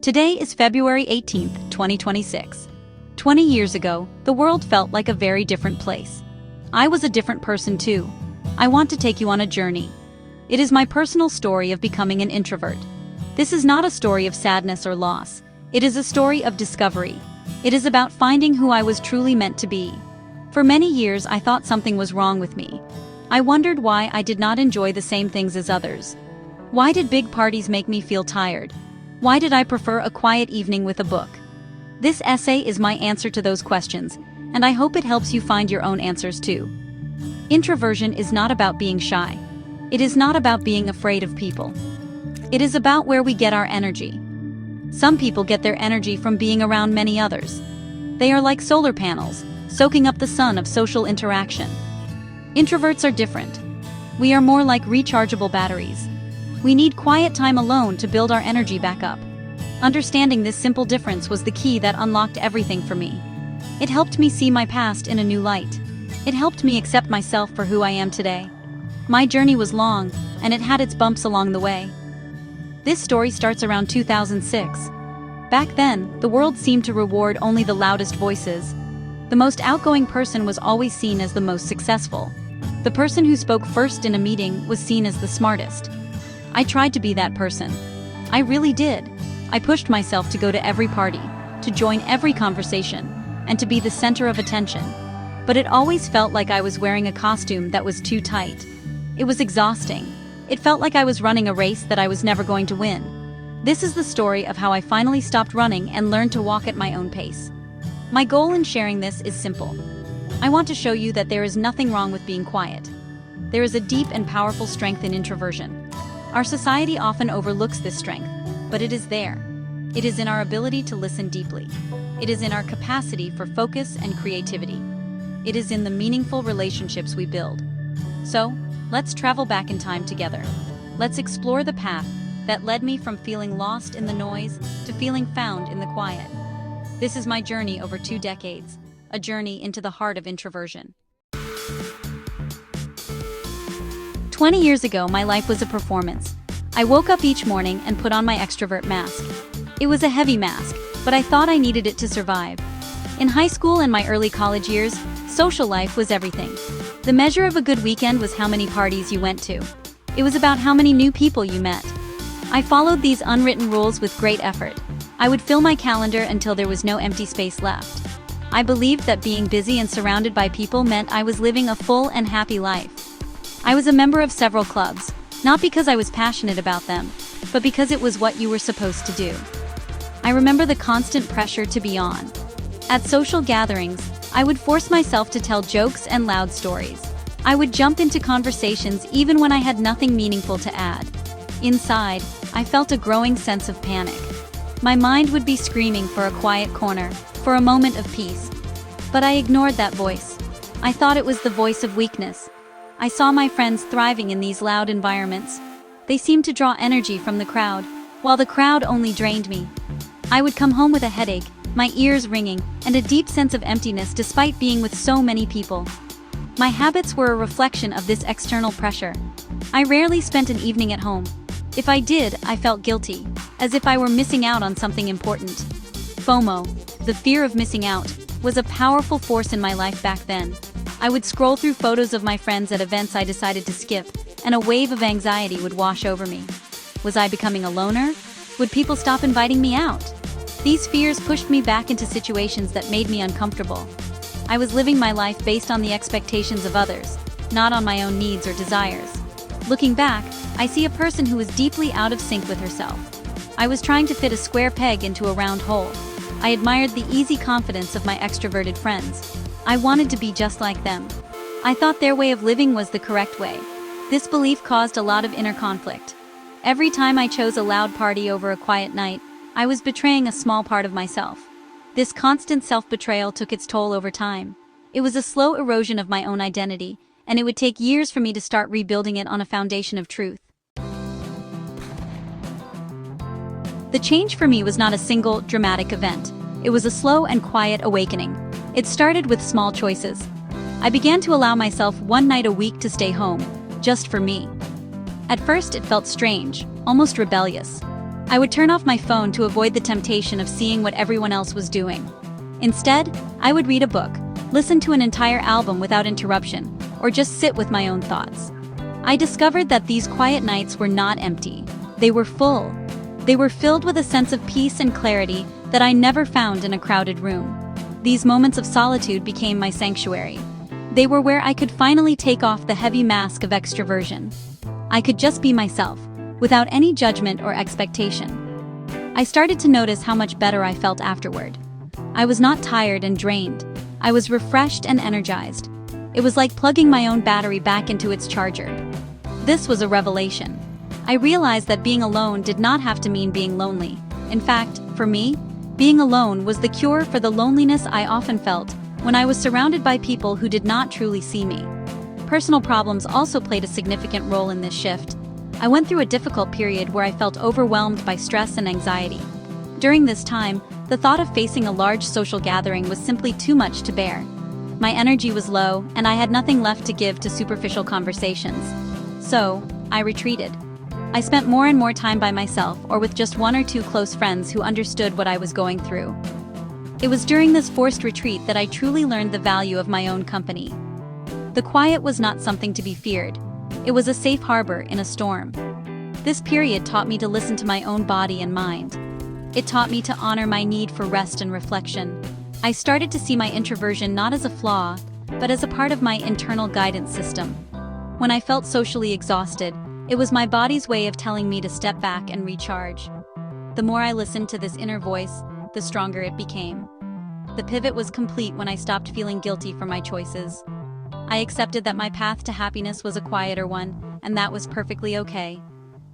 Today is February 18th, 2026. 20 years ago, the world felt like a very different place. I was a different person too. I want to take you on a journey. It is my personal story of becoming an introvert. This is not a story of sadness or loss. It is a story of discovery. It is about finding who I was truly meant to be. For many years, I thought something was wrong with me. I wondered why I did not enjoy the same things as others. Why did big parties make me feel tired? Why did I prefer a quiet evening with a book? This essay is my answer to those questions, and I hope it helps you find your own answers too. Introversion is not about being shy. It is not about being afraid of people. It is about where we get our energy. Some people get their energy from being around many others. They are like solar panels, soaking up the sun of social interaction. Introverts are different. We are more like rechargeable batteries. We need quiet time alone to build our energy back up. Understanding this simple difference was the key that unlocked everything for me. It helped me see my past in a new light. It helped me accept myself for who I am today. My journey was long, and it had its bumps along the way. This story starts around 2006. Back then, the world seemed to reward only the loudest voices. The most outgoing person was always seen as the most successful. The person who spoke first in a meeting was seen as the smartest. I tried to be that person. I really did. I pushed myself to go to every party, to join every conversation, and to be the center of attention. But it always felt like I was wearing a costume that was too tight. It was exhausting. It felt like I was running a race that I was never going to win. This is the story of how I finally stopped running and learned to walk at my own pace. My goal in sharing this is simple. I want to show you that there is nothing wrong with being quiet. There is a deep and powerful strength in introversion. Our society often overlooks this strength, but it is there. It is in our ability to listen deeply. It is in our capacity for focus and creativity. It is in the meaningful relationships we build. So, let's travel back in time together. Let's explore the path that led me from feeling lost in the noise to feeling found in the quiet. This is my journey over 2 decades, a journey into the heart of introversion. 20 years ago, my life was a performance. I woke up each morning and put on my extrovert mask. It was a heavy mask, but I thought I needed it to survive. In high school and my early college years, social life was everything. The measure of a good weekend was how many parties you went to. It was about how many new people you met. I followed these unwritten rules with great effort. I would fill my calendar until there was no empty space left. I believed that being busy and surrounded by people meant I was living a full and happy life. I was a member of several clubs, not because I was passionate about them, but because it was what you were supposed to do. I remember the constant pressure to be on. At social gatherings, I would force myself to tell jokes and loud stories. I would jump into conversations even when I had nothing meaningful to add. Inside, I felt a growing sense of panic. My mind would be screaming for a quiet corner, for a moment of peace. But I ignored that voice. I thought it was the voice of weakness. I saw my friends thriving in these loud environments. They seemed to draw energy from the crowd, while the crowd only drained me. I would come home with a headache, my ears ringing, and a deep sense of emptiness despite being with so many people. My habits were a reflection of this external pressure. I rarely spent an evening at home. If I did, I felt guilty, as if I were missing out on something important. FOMO, the fear of missing out, was a powerful force in my life back then. I would scroll through photos of my friends at events I decided to skip, and a wave of anxiety would wash over me. Was I becoming a loner? Would people stop inviting me out? These fears pushed me back into situations that made me uncomfortable. I was living my life based on the expectations of others, not on my own needs or desires. Looking back, I see a person who was deeply out of sync with herself. I was trying to fit a square peg into a round hole. I admired the easy confidence of my extroverted friends. I wanted to be just like them. I thought their way of living was the correct way. This belief caused a lot of inner conflict. Every time I chose a loud party over a quiet night, I was betraying a small part of myself. This constant self-betrayal took its toll over time. It was a slow erosion of my own identity, and it would take years for me to start rebuilding it on a foundation of truth. The change for me was not a single, dramatic event. It was a slow and quiet awakening. It started with small choices. I began to allow myself one night a week to stay home, just for me. At first it felt strange, almost rebellious. I would turn off my phone to avoid the temptation of seeing what everyone else was doing. Instead, I would read a book, listen to an entire album without interruption, or just sit with my own thoughts. I discovered that these quiet nights were not empty. They were full. They were filled with a sense of peace and clarity that I never found in a crowded room. These moments of solitude became my sanctuary. They were where I could finally take off the heavy mask of extroversion. I could just be myself, without any judgment or expectation. I started to notice how much better I felt afterward. I was not tired and drained. I was refreshed and energized. It was like plugging my own battery back into its charger. This was a revelation. I realized that being alone did not have to mean being lonely. In fact, for me, being alone was the cure for the loneliness I often felt when I was surrounded by people who did not truly see me. Personal problems also played a significant role in this shift. I went through a difficult period where I felt overwhelmed by stress and anxiety. During this time, the thought of facing a large social gathering was simply too much to bear. My energy was low, and I had nothing left to give to superficial conversations. So, I retreated. I spent more and more time by myself or with just one or two close friends who understood what I was going through. It was during this forced retreat that I truly learned the value of my own company. The quiet was not something to be feared. It was a safe harbor in a storm. This period taught me to listen to my own body and mind. It taught me to honor my need for rest and reflection. I started to see my introversion not as a flaw, but as a part of my internal guidance system. When I felt socially exhausted, it was my body's way of telling me to step back and recharge. The more I listened to this inner voice, the stronger it became. The pivot was complete when I stopped feeling guilty for my choices. I accepted that my path to happiness was a quieter one, and that was perfectly okay.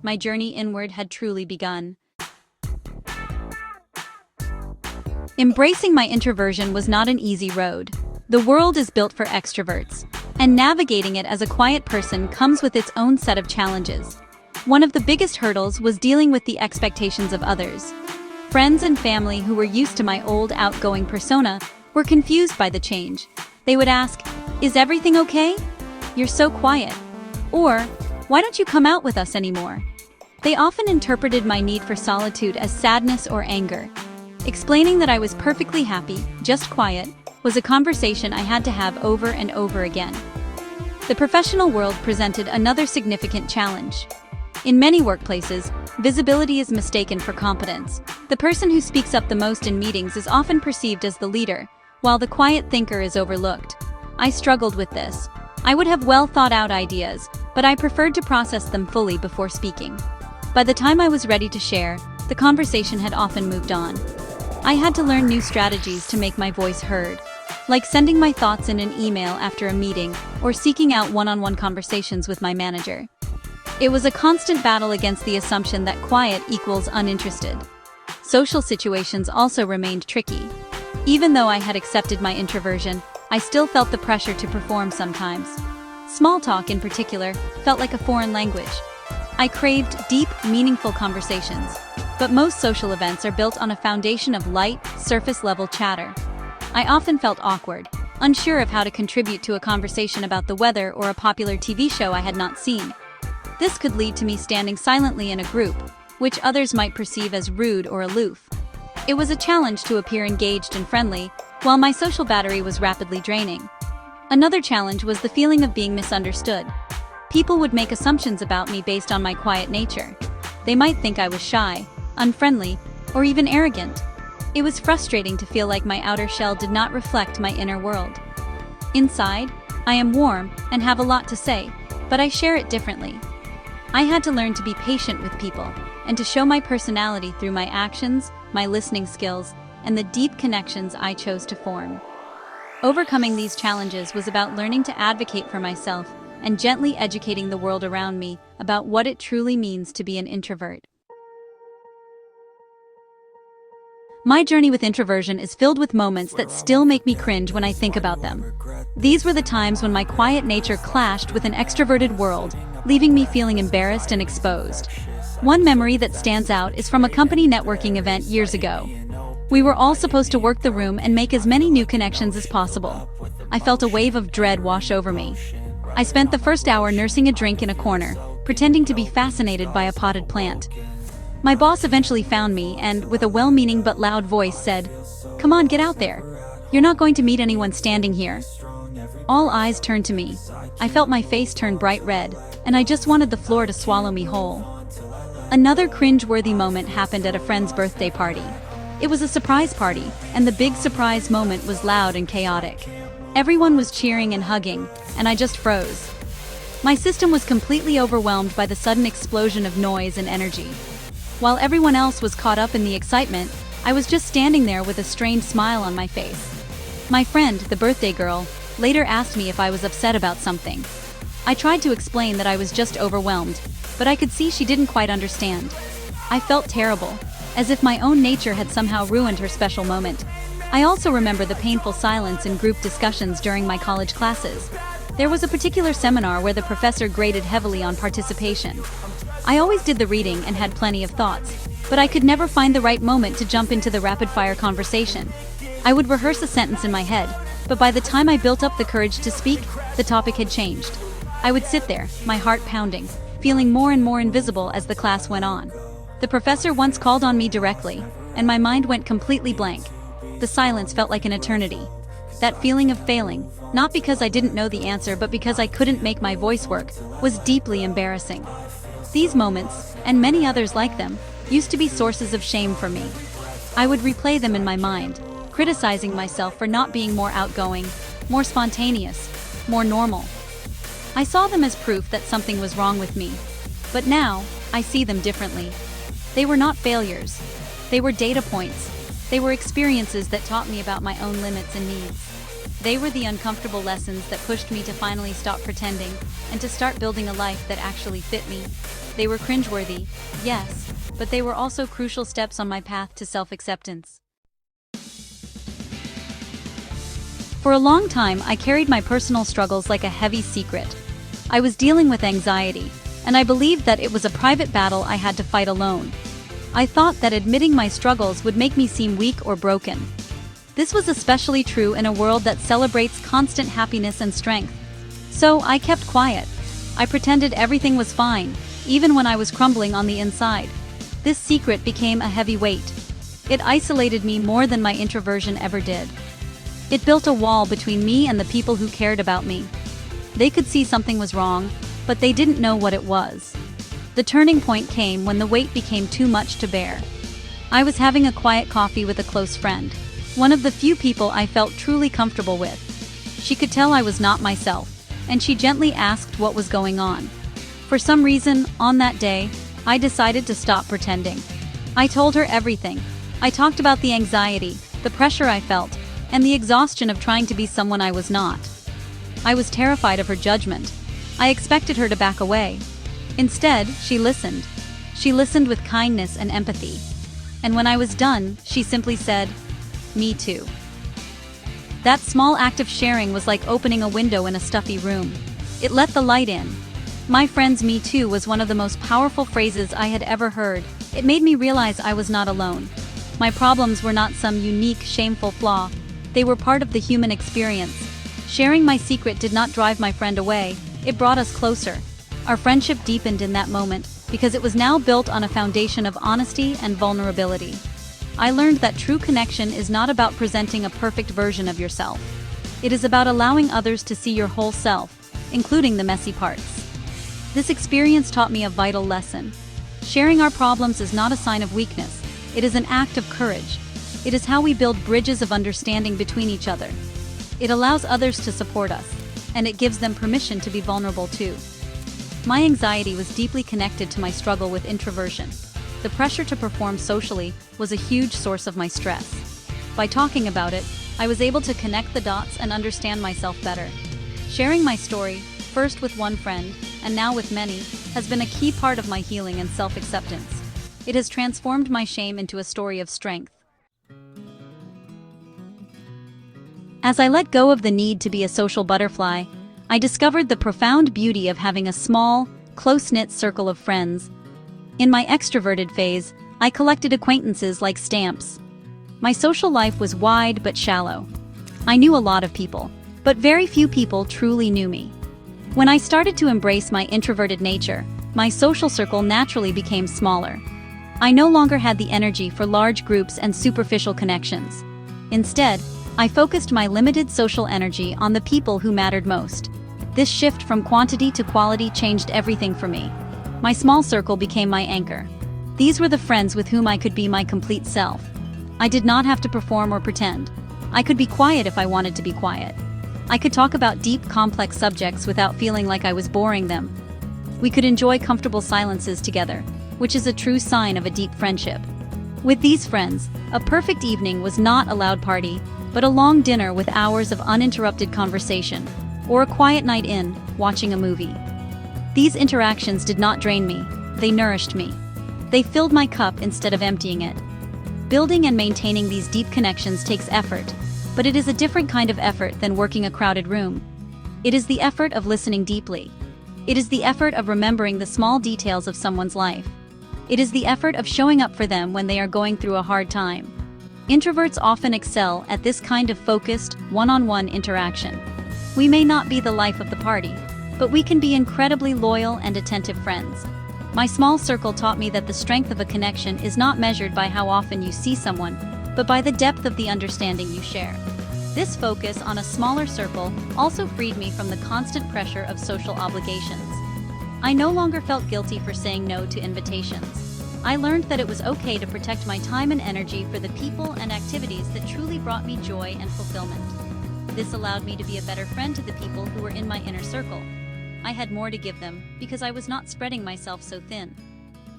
My journey inward had truly begun. Embracing my introversion was not an easy road. The world is built for extroverts, and navigating it as a quiet person comes with its own set of challenges. One of the biggest hurdles was dealing with the expectations of others. Friends and family who were used to my old outgoing persona were confused by the change. They would ask, "Is everything okay? You're so quiet." Or, "Why don't you come out with us anymore?" They often interpreted my need for solitude as sadness or anger. Explaining that I was perfectly happy, just quiet, was a conversation I had to have over and over again. The professional world presented another significant challenge. In many workplaces, visibility is mistaken for competence. The person who speaks up the most in meetings is often perceived as the leader, while the quiet thinker is overlooked. I struggled with this. I would have well thought out ideas, but I preferred to process them fully before speaking. By the time I was ready to share, the conversation had often moved on. I had to learn new strategies to make my voice heard, like sending my thoughts in an email after a meeting or seeking out one-on-one conversations with my manager. It was a constant battle against the assumption that quiet equals uninterested. Social situations also remained tricky. Even though I had accepted my introversion, I still felt the pressure to perform sometimes. Small talk, in particular, felt like a foreign language. I craved deep, meaningful conversations, but most social events are built on a foundation of light, surface-level chatter. I often felt awkward, unsure of how to contribute to a conversation about the weather or a popular TV show I had not seen. This could lead to me standing silently in a group, which others might perceive as rude or aloof. It was a challenge to appear engaged and friendly, while my social battery was rapidly draining. Another challenge was the feeling of being misunderstood. People would make assumptions about me based on my quiet nature. They might think I was shy, unfriendly, or even arrogant. It was frustrating to feel like my outer shell did not reflect my inner world. Inside, I am warm and have a lot to say, but I share it differently. I had to learn to be patient with people and to show my personality through my actions, my listening skills, and the deep connections I chose to form. Overcoming these challenges was about learning to advocate for myself and gently educating the world around me about what it truly means to be an introvert. My journey with introversion is filled with moments that still make me cringe when I think about them. These were the times when my quiet nature clashed with an extroverted world, leaving me feeling embarrassed and exposed. One memory that stands out is from a company networking event years ago. We were all supposed to work the room and make as many new connections as possible. I felt a wave of dread wash over me. I spent the first hour nursing a drink in a corner, pretending to be fascinated by a potted plant. My boss eventually found me and, with a well-meaning but loud voice, said, "Come on, get out there. You're not going to meet anyone standing here." All eyes turned to me. I felt my face turn bright red, and I just wanted the floor to swallow me whole. Another cringe-worthy moment happened at a friend's birthday party. It was a surprise party, and the big surprise moment was loud and chaotic. Everyone was cheering and hugging, and I just froze. My system was completely overwhelmed by the sudden explosion of noise and energy. While everyone else was caught up in the excitement, I was just standing there with a strained smile on my face. My friend, the birthday girl, later asked me if I was upset about something. I tried to explain that I was just overwhelmed, but I could see she didn't quite understand. I felt terrible, as if my own nature had somehow ruined her special moment. I also remember the painful silence in group discussions during my college classes. There was a particular seminar where the professor graded heavily on participation. I always did the reading and had plenty of thoughts, but I could never find the right moment to jump into the rapid-fire conversation. I would rehearse a sentence in my head, but by the time I built up the courage to speak, the topic had changed. I would sit there, my heart pounding, feeling more and more invisible as the class went on. The professor once called on me directly, and my mind went completely blank. The silence felt like an eternity. That feeling of failing, not because I didn't know the answer but because I couldn't make my voice work, was deeply embarrassing. These moments, and many others like them, used to be sources of shame for me. I would replay them in my mind, criticizing myself for not being more outgoing, more spontaneous, more normal. I saw them as proof that something was wrong with me. But now, I see them differently. They were not failures. They were data points. They were experiences that taught me about my own limits and needs. They were the uncomfortable lessons that pushed me to finally stop pretending and to start building a life that actually fit me. They were cringeworthy, yes, but they were also crucial steps on my path to self-acceptance. For a long time, I carried my personal struggles like a heavy secret. I was dealing with anxiety, and I believed that it was a private battle I had to fight alone. I thought that admitting my struggles would make me seem weak or broken. This was especially true in a world that celebrates constant happiness and strength. So I kept quiet. I pretended everything was fine, even when I was crumbling on the inside. This secret became a heavy weight. It isolated me more than my introversion ever did. It built a wall between me and the people who cared about me. They could see something was wrong, but they didn't know what it was. The turning point came when the weight became too much to bear. I was having a quiet coffee with a close friend, one of the few people I felt truly comfortable with. She could tell I was not myself, and she gently asked what was going on. For some reason, on that day, I decided to stop pretending. I told her everything. I talked about the anxiety, the pressure I felt, and the exhaustion of trying to be someone I was not. I was terrified of her judgment. I expected her to back away. Instead, she listened. She listened with kindness and empathy. And when I was done, she simply said, "Me too." That small act of sharing was like opening a window in a stuffy room. It let the light in. My friend's "me too" was one of the most powerful phrases I had ever heard. It made me realize I was not alone. My problems were not some unique, shameful flaw. They were part of the human experience. Sharing my secret did not drive my friend away. It brought us closer. Our friendship deepened in that moment because it was now built on a foundation of honesty and vulnerability. I learned that true connection is not about presenting a perfect version of yourself. It is about allowing others to see your whole self, including the messy parts. This experience taught me a vital lesson. Sharing our problems is not a sign of weakness. It is an act of courage. It is how we build bridges of understanding between each other. It allows others to support us, and it gives them permission to be vulnerable too. My anxiety was deeply connected to my struggle with introversion. The pressure to perform socially was a huge source of my stress. By talking about it, I was able to connect the dots and understand myself better. Sharing my story, first with one friend, and now with many, has been a key part of my healing and self-acceptance. It has transformed my shame into a story of strength. As I let go of the need to be a social butterfly, I discovered the profound beauty of having a small, close-knit circle of friends. In my extroverted phase, I collected acquaintances like stamps. My social life was wide but shallow. I knew a lot of people, but very few people truly knew me. When I started to embrace my introverted nature, my social circle naturally became smaller. I no longer had the energy for large groups and superficial connections. Instead, I focused my limited social energy on the people who mattered most. This shift from quantity to quality changed everything for me. My small circle became my anchor. These were the friends with whom I could be my complete self. I did not have to perform or pretend. I could be quiet if I wanted to be quiet. I could talk about deep, complex subjects without feeling like I was boring them. We could enjoy comfortable silences together, which is a true sign of a deep friendship. With these friends, a perfect evening was not a loud party, but a long dinner with hours of uninterrupted conversation, or a quiet night in, watching a movie. These interactions did not drain me, they nourished me. They filled my cup instead of emptying it. Building and maintaining these deep connections takes effort, but it is a different kind of effort than working a crowded room. It is the effort of listening deeply. It is the effort of remembering the small details of someone's life. It is the effort of showing up for them when they are going through a hard time. Introverts often excel at this kind of focused, one-on-one interaction. We may not be the life of the party, but we can be incredibly loyal and attentive friends. My small circle taught me that the strength of a connection is not measured by how often you see someone, but by the depth of the understanding you share. This focus on a smaller circle also freed me from the constant pressure of social obligations. I no longer felt guilty for saying no to invitations. I learned that it was okay to protect my time and energy for the people and activities that truly brought me joy and fulfillment. This allowed me to be a better friend to the people who were in my inner circle. I had more to give them because I was not spreading myself so thin.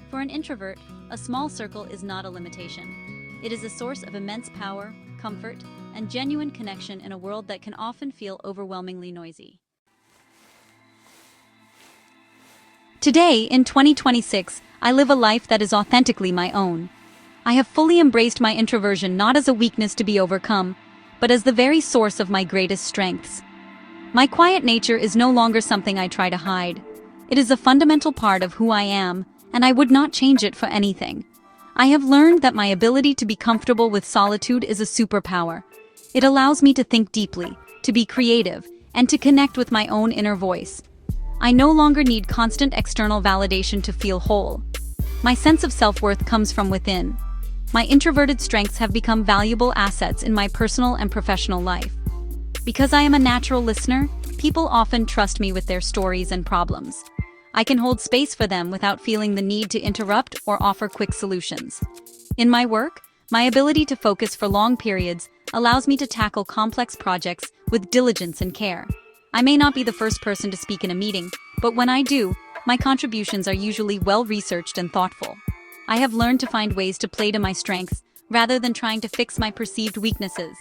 For an introvert, a small circle is not a limitation. It is a source of immense power, comfort, and genuine connection in a world that can often feel overwhelmingly noisy. Today, in 2026, I live a life that is authentically my own. I have fully embraced my introversion not as a weakness to be overcome, but as the very source of my greatest strengths. My quiet nature is no longer something I try to hide. It is a fundamental part of who I am, and I would not change it for anything. I have learned that my ability to be comfortable with solitude is a superpower. It allows me to think deeply, to be creative, and to connect with my own inner voice. I no longer need constant external validation to feel whole. My sense of self-worth comes from within. My introverted strengths have become valuable assets in my personal and professional life. Because I am a natural listener, people often trust me with their stories and problems. I can hold space for them without feeling the need to interrupt or offer quick solutions. In my work, my ability to focus for long periods allows me to tackle complex projects with diligence and care. I may not be the first person to speak in a meeting, but when I do, my contributions are usually well-researched and thoughtful. I have learned to find ways to play to my strengths rather than trying to fix my perceived weaknesses.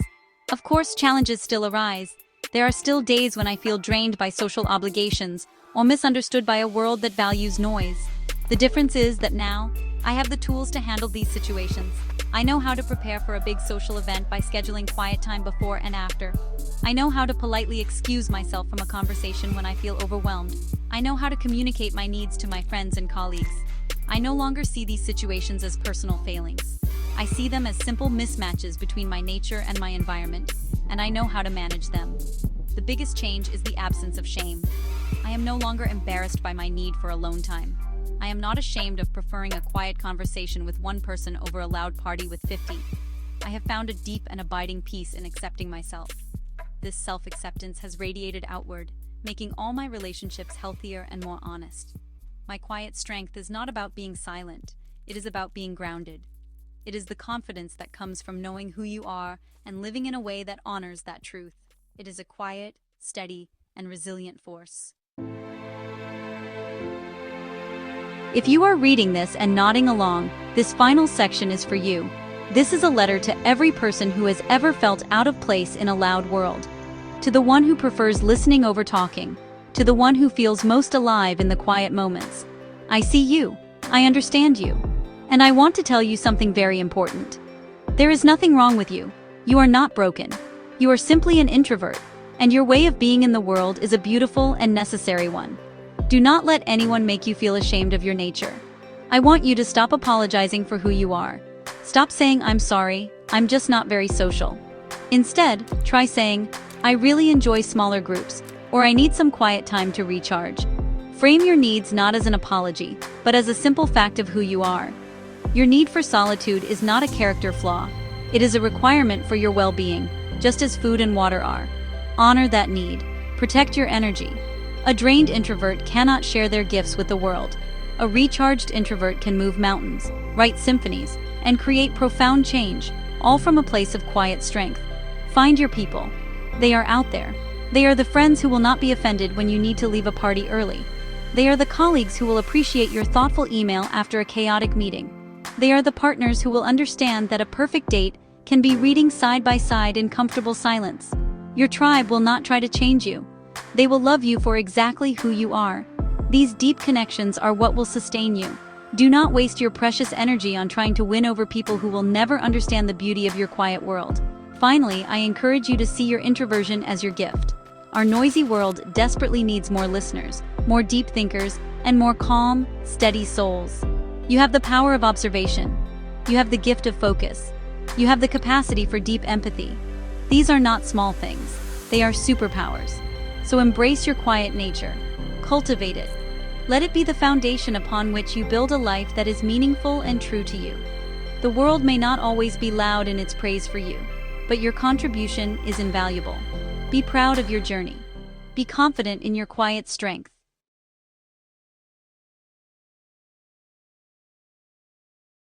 Of course, challenges still arise. There are still days when I feel drained by social obligations or misunderstood by a world that values noise. The difference is that now, I have the tools to handle these situations. I know how to prepare for a big social event by scheduling quiet time before and after. I know how to politely excuse myself from a conversation when I feel overwhelmed. I know how to communicate my needs to my friends and colleagues. I no longer see these situations as personal failings. I see them as simple mismatches between my nature and my environment, and I know how to manage them. The biggest change is the absence of shame. I am no longer embarrassed by my need for alone time. I am not ashamed of preferring a quiet conversation with one person over a loud party with 50. I have found a deep and abiding peace in accepting myself. This self-acceptance has radiated outward, making all my relationships healthier and more honest. My quiet strength is not about being silent, it is about being grounded. It is the confidence that comes from knowing who you are and living in a way that honors that truth. It is a quiet, steady, and resilient force. If you are reading this and nodding along, this final section is for you. This is a letter to every person who has ever felt out of place in a loud world. To the one who prefers listening over talking. To the one who feels most alive in the quiet moments. I see you. I understand you. And I want to tell you something very important. There is nothing wrong with you. You are not broken. You are simply an introvert, and your way of being in the world is a beautiful and necessary one. Do not let anyone make you feel ashamed of your nature. I want you to stop apologizing for who you are. Stop saying, "I'm sorry, I'm just not very social." Instead, try saying, "I really enjoy smaller groups," or "I need some quiet time to recharge." Frame your needs not as an apology, but as a simple fact of who you are. Your need for solitude is not a character flaw. It is a requirement for your well-being, just as food and water are. Honor that need. Protect your energy. A drained introvert cannot share their gifts with the world. A recharged introvert can move mountains, write symphonies, and create profound change, all from a place of quiet strength. Find your people. They are out there. They are the friends who will not be offended when you need to leave a party early. They are the colleagues who will appreciate your thoughtful email after a chaotic meeting. They are the partners who will understand that a perfect date can be reading side by side in comfortable silence. Your tribe will not try to change you. They will love you for exactly who you are. These deep connections are what will sustain you. Do not waste your precious energy on trying to win over people who will never understand the beauty of your quiet world. Finally, I encourage you to see your introversion as your gift. Our noisy world desperately needs more listeners, more deep thinkers, and more calm, steady souls. You have the power of observation. You have the gift of focus. You have the capacity for deep empathy. These are not small things. They are superpowers. So embrace your quiet nature. Cultivate it. Let it be the foundation upon which you build a life that is meaningful and true to you. The world may not always be loud in its praise for you, but your contribution is invaluable. Be proud of your journey. Be confident in your quiet strength.